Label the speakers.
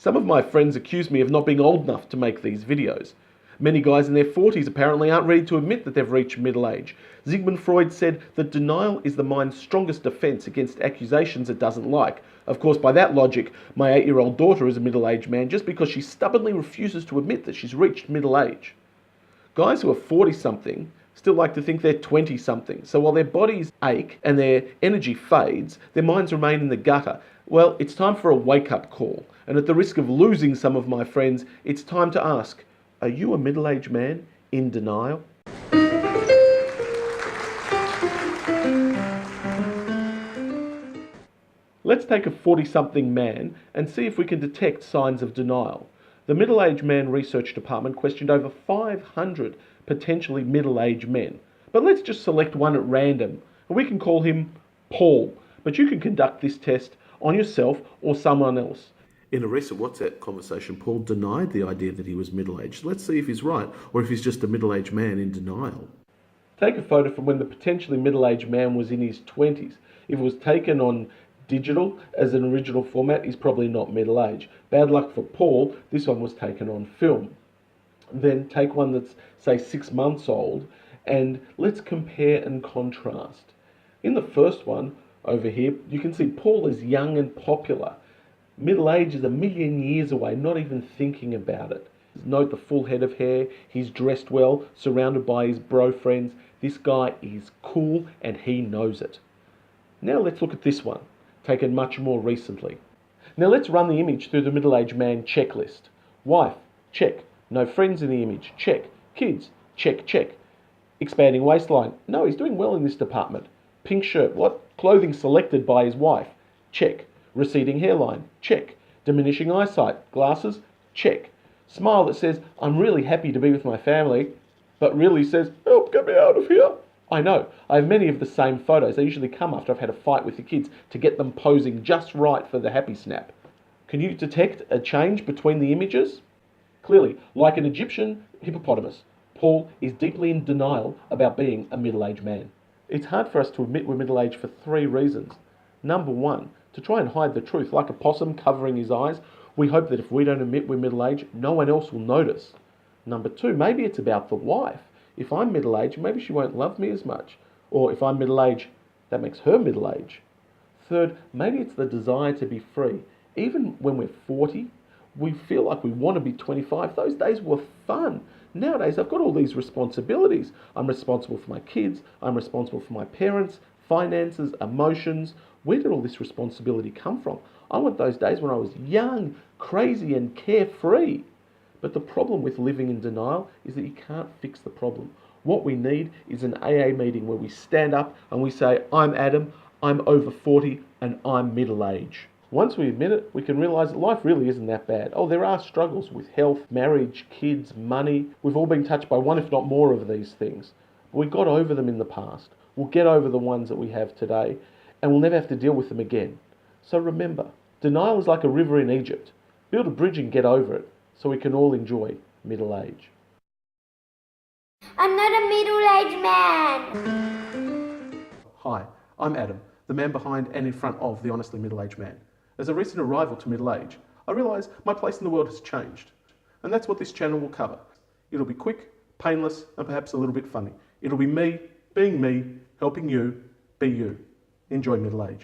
Speaker 1: Some of my friends accuse me of not being old enough to make these videos. Many guys in their 40s apparently aren't ready to admit that they've reached middle age. Sigmund Freud said that denial is the mind's strongest defense against accusations it doesn't like. Of course, by that logic, my 8-year-old daughter is a middle-aged man just because she stubbornly refuses to admit that she's reached middle age. Guys who are 40-something still like to think they're 20-something. So while their bodies ache and their energy fades, their minds remain in the gutter. Well, it's time for a wake-up call. And at the risk of losing some of my friends, it's time to ask, are you a middle-aged man in denial? Let's take a 40-something man and see if we can detect signs of denial. The Middle-Aged Man Research Department questioned over 500 potentially middle-aged men. But let's just select one at random, and we can call him Paul. But you can conduct this test on yourself or someone else. In a recent WhatsApp conversation, Paul denied the idea that he was middle-aged. Let's see if he's right, or if he's just a middle-aged man in denial. Take a photo from when the potentially middle-aged man was in his 20s. If it was taken on digital as an original format, he's probably not middle-aged. Bad luck for Paul, this one was taken on film. Then take one that's, say, 6 months old, and let's compare and contrast. In the first one, over here, you can see Paul is young and popular. Middle age is a million years away, not even thinking about it. Note the full head of hair, he's dressed well, surrounded by his bro friends. This guy is cool and he knows it. Now let's look at this one, taken much more recently. Now let's run the image through the middle-aged man checklist. Wife, check. No friends in the image, check. Kids, check, check. Expanding waistline, no, he's doing well in this department. Pink shirt, what? Clothing selected by his wife, check. Receding hairline, check. Diminishing eyesight, glasses, check. Smile that says, I'm really happy to be with my family, but really says, help, get me out of here. I know, I have many of the same photos. They usually come after I've had a fight with the kids to get them posing just right for the happy snap. Can you detect a change between the images? Clearly, like an Egyptian hippopotamus, Paul is deeply in denial about being a middle-aged man. It's hard for us to admit we're middle-aged for 3 reasons. Number 1, to try and hide the truth, like a possum covering his eyes. We hope that if we don't admit we're middle-aged, no one else will notice. Number 2, maybe it's about the wife. If I'm middle-aged, maybe she won't love me as much. Or if I'm middle-aged, that makes her middle-aged. Third, maybe it's the desire to be free. Even when we're 40, we feel like we want to be 25. Those days were fun. Nowadays, I've got all these responsibilities. I'm responsible for my kids. I'm responsible for my parents, finances, emotions. Where did all this responsibility come from? I want those days when I was young, crazy, and carefree. But the problem with living in denial is that you can't fix the problem. What we need is an AA meeting where we stand up and we say, I'm Adam, I'm over 40, and I'm middle-aged. Once we admit it, we can realise that life really isn't that bad. Oh, there are struggles with health, marriage, kids, money. We've all been touched by one, if not more, of these things. But we got over them in the past. We'll get over the ones that we have today, and we'll never have to deal with them again. So remember, denial is like a river in Egypt. Build a bridge and get over it, so we can all enjoy middle age.
Speaker 2: I'm not a middle-aged man.
Speaker 1: Hi, I'm Adam, the man behind and in front of the Honestly Middle-Aged Man. As a recent arrival to middle age, I realise my place in the world has changed. And that's what this channel will cover. It'll be quick, painless, and perhaps a little bit funny. It'll be me, being me, helping you, be you. Enjoy middle age.